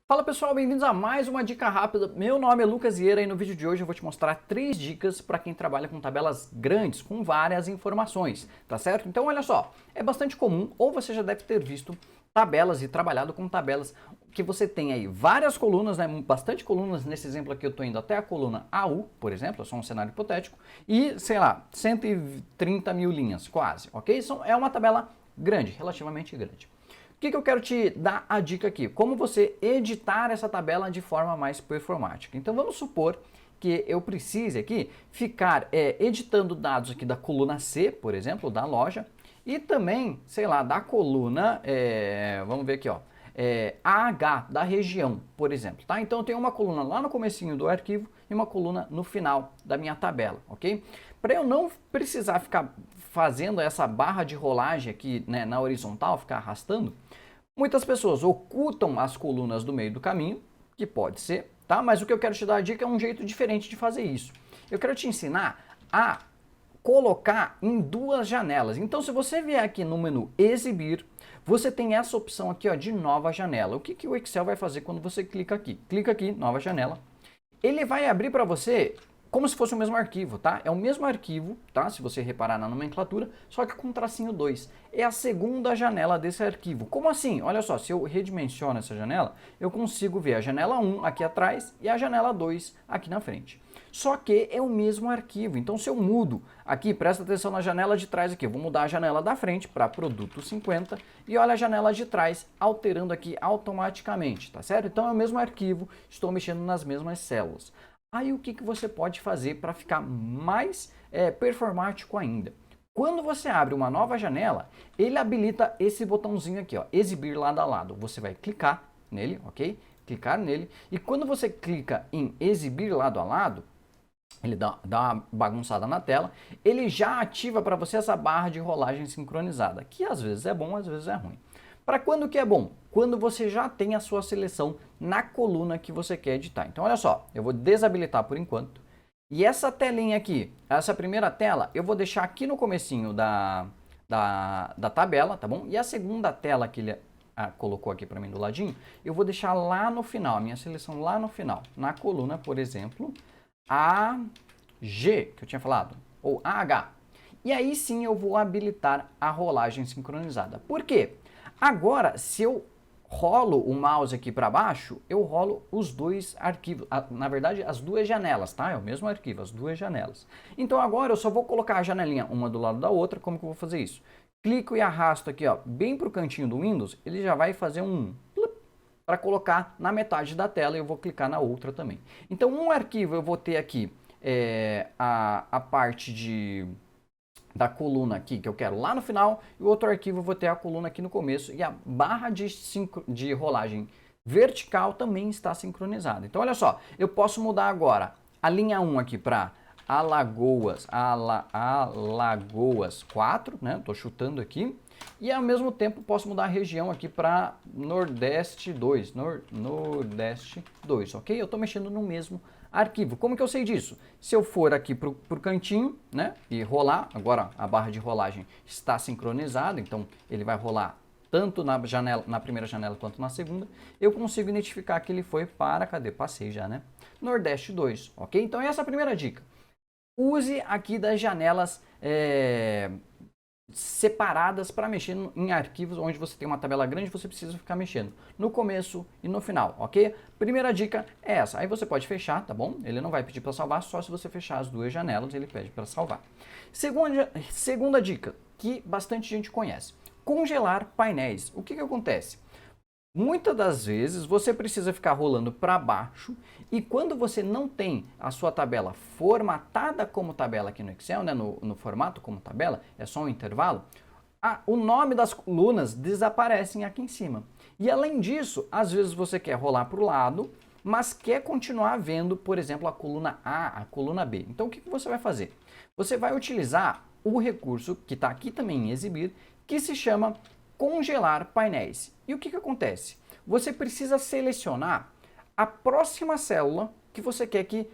Fala pessoal, bem-vindos a mais uma dica rápida. Meu nome é Lucas Vieira e no vídeo de hoje eu vou te mostrar 3 dicas para quem trabalha com tabelas grandes, com várias informações, tá certo? Então olha só, é bastante comum, ou você já deve ter visto tabelas e trabalhado com tabelas que você tem aí várias colunas, né? Bastante colunas, nesse exemplo aqui eu estou indo até a coluna AU, por exemplo, é só um cenário hipotético, e sei lá, 130 mil linhas, quase, ok? É uma tabela grande, relativamente grande. O que eu quero te dar a dica aqui? Como você editar essa tabela de forma mais performática. Então vamos supor que eu precise aqui ficar editando dados aqui da coluna C, por exemplo, da loja, e também, sei lá, da coluna, vamos ver aqui, ó, AH, da região, por exemplo, tá? Então eu tenho uma coluna lá no comecinho do arquivo e uma coluna no final da minha tabela, ok? Para eu não precisar ficar fazendo essa barra de rolagem aqui, né, na horizontal, ficar arrastando, muitas pessoas ocultam as colunas do meio do caminho, que pode ser, tá? Mas o que eu quero te dar a dica é um jeito diferente de fazer isso. Eu quero te ensinar a colocar em duas janelas. Então, se você vier aqui no menu Exibir, você tem essa opção aqui, ó, de nova janela. O que o Excel vai fazer quando você clica aqui? Clica aqui, nova janela. Ele vai abrir para você como se fosse o mesmo arquivo, tá? É o mesmo arquivo, tá? Se você reparar na nomenclatura, só que com tracinho 2. É a segunda janela desse arquivo. Como assim? Olha só, se eu redimensiono essa janela, eu consigo ver a janela 1 aqui atrás e a janela 2 aqui na frente. Só que é o mesmo arquivo, então se eu mudo aqui, presta atenção na janela de trás aqui, eu vou mudar a janela da frente para produto 50 e olha a janela de trás alterando aqui automaticamente, tá certo? Então é o mesmo arquivo, estou mexendo nas mesmas células. Aí o que você pode fazer para ficar mais performático ainda? Quando você abre uma nova janela, ele habilita esse botãozinho aqui, ó, exibir lado a lado. Você vai clicar nele, ok? Clicar nele. E quando você clica em exibir lado a lado, ele dá uma bagunçada na tela, ele já ativa para você essa barra de rolagem sincronizada, que às vezes é bom, às vezes é ruim. Para quando que é bom? Quando você já tem a sua seleção na coluna que você quer editar. Então olha só, eu vou desabilitar por enquanto. E essa telinha aqui, essa primeira tela, eu vou deixar aqui no comecinho da tabela, tá bom? E a segunda tela que ele colocou aqui para mim do ladinho, eu vou deixar lá no final, a minha seleção lá no final. Na coluna, por exemplo, AG, que eu tinha falado, ou AH. E aí sim eu vou habilitar a rolagem sincronizada. Por quê? Agora, se eu rolo o mouse aqui para baixo, eu rolo os dois arquivos, na verdade as duas janelas, tá? É o mesmo arquivo, as duas janelas. Então agora eu só vou colocar a janelinha uma do lado da outra. Como que eu vou fazer isso? Clico e arrasto aqui, ó, bem para o cantinho do Windows, ele já vai fazer um para colocar na metade da tela e eu vou clicar na outra também. Então um arquivo eu vou ter aqui a parte da coluna aqui que eu quero lá no final, e o outro arquivo eu vou ter a coluna aqui no começo, e a barra de rolagem vertical também está sincronizada. Então olha só, eu posso mudar agora a linha 1 aqui para Alagoas 4, né? Estou chutando aqui. E ao mesmo tempo posso mudar a região aqui para Nordeste 2, Nordeste 2, ok? Eu estou mexendo no mesmo arquivo. Como que eu sei disso? Se eu for aqui para o cantinho, né, e rolar, agora a barra de rolagem está sincronizada, então ele vai rolar tanto na primeira janela quanto na segunda, eu consigo identificar que ele foi para, cadê? Passei já, né? Nordeste 2, ok? Então essa é a primeira dica. Use aqui das janelas separadas para mexer em arquivos onde você tem uma tabela grande, você precisa ficar mexendo no começo e no final, ok? Primeira dica é essa. Aí você pode fechar, tá bom? Ele não vai pedir para salvar, só se você fechar as duas janelas ele pede para salvar. Segunda dica, que bastante gente conhece: congelar painéis. O que acontece? Muitas das vezes você precisa ficar rolando para baixo, e quando você não tem a sua tabela formatada como tabela aqui no Excel, né, no formato como tabela, é só um intervalo, o nome das colunas desaparecem aqui em cima. E além disso, às vezes você quer rolar para o lado, mas quer continuar vendo, por exemplo, a coluna A, a coluna B. Então o que você vai fazer? Você vai utilizar o recurso que está aqui também em exibir, que se chama congelar painéis. E o que acontece? Você precisa selecionar a próxima célula que você quer que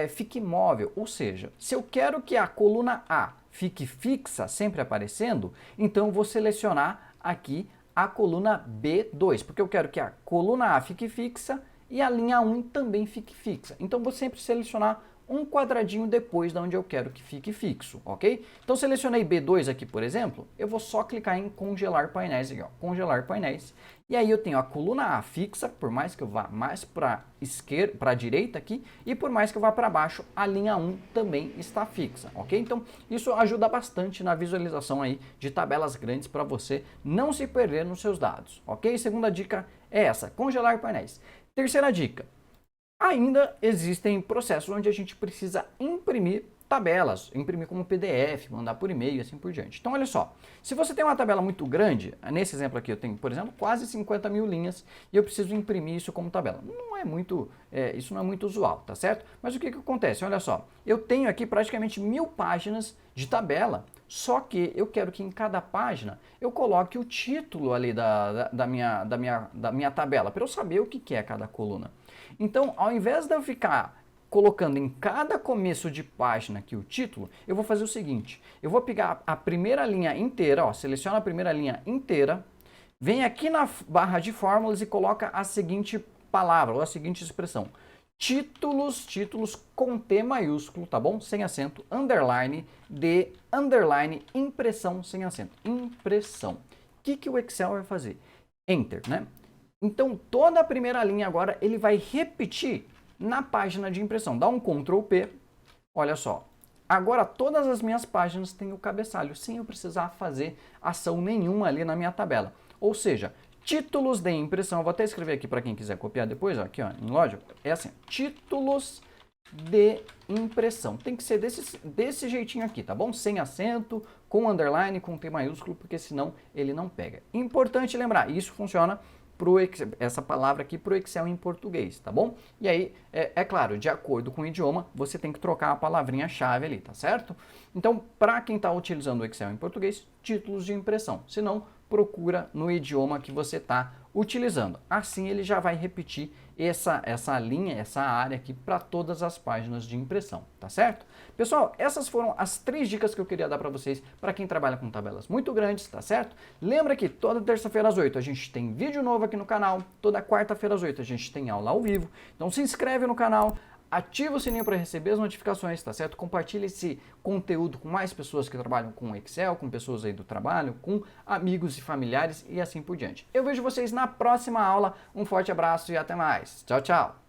fique imóvel. Ou seja, se eu quero que a coluna A fique fixa, sempre aparecendo, então eu vou selecionar aqui a coluna B2, porque eu quero que a coluna A fique fixa e a linha 1 também fique fixa. Então vou sempre selecionar um quadradinho depois de onde eu quero que fique fixo, ok? Então selecionei B2 aqui, por exemplo, eu vou só clicar em congelar painéis aqui, ó, congelar painéis. E aí eu tenho a coluna A fixa, por mais que eu vá mais para esquerda, para a direita aqui, e por mais que eu vá para baixo, a linha 1 também está fixa, ok? Então isso ajuda bastante na visualização aí de tabelas grandes para você não se perder nos seus dados, ok? Segunda dica é essa, congelar painéis. Terceira dica. Ainda existem processos onde a gente precisa imprimir tabelas, imprimir como PDF, mandar por e-mail e assim por diante. Então olha só, se você tem uma tabela muito grande, nesse exemplo aqui eu tenho, por exemplo, quase 50 mil linhas e eu preciso imprimir isso como tabela. Não é muito, isso não é muito usual, tá certo? Mas o que acontece? Olha só, eu tenho aqui praticamente 1000 páginas de tabela, só que eu quero que em cada página eu coloque o título ali da minha tabela, para eu saber o que é cada coluna. Então, ao invés de eu ficar colocando em cada começo de página aqui o título, eu vou fazer o seguinte, eu vou pegar a primeira linha inteira, ó, seleciono a primeira linha inteira, vem aqui na barra de fórmulas e coloca a seguinte palavra, ou a seguinte expressão, títulos com T maiúsculo, tá bom? Sem acento, underline, de, underline, impressão sem acento, impressão. O que o Excel vai fazer? Enter, né? Então, toda a primeira linha agora, ele vai repetir na página de impressão. Dá um Ctrl P, olha só. Agora, todas as minhas páginas têm o cabeçalho, sem eu precisar fazer ação nenhuma ali na minha tabela. Ou seja, títulos de impressão, eu vou até escrever aqui para quem quiser copiar depois, ó, aqui ó, em Logic, é assim, títulos de impressão. Tem que ser desse jeitinho aqui, tá bom? Sem acento, com underline, com T maiúsculo, porque senão ele não pega. Importante lembrar, isso funciona essa palavra aqui para o Excel em português, tá bom? E aí, é claro, de acordo com o idioma, você tem que trocar a palavrinha-chave ali, tá certo? Então, para quem está utilizando o Excel em português, títulos de impressão. Se não, procura no idioma que você está utilizando. Assim, ele já vai repetir essa linha, essa área aqui para todas as páginas de impressão, tá certo? Pessoal, essas foram as 3 dicas que eu queria dar para vocês, para quem trabalha com tabelas muito grandes, tá certo? Lembra que toda terça-feira às 8 a gente tem vídeo novo aqui no canal, toda quarta-feira às 8 a gente tem aula ao vivo, então se inscreve no canal, ativa o sininho para receber as notificações, tá certo? Compartilhe esse conteúdo com mais pessoas que trabalham com Excel, com pessoas aí do trabalho, com amigos e familiares e assim por diante. Eu vejo vocês na próxima aula. Um forte abraço e até mais. Tchau, tchau!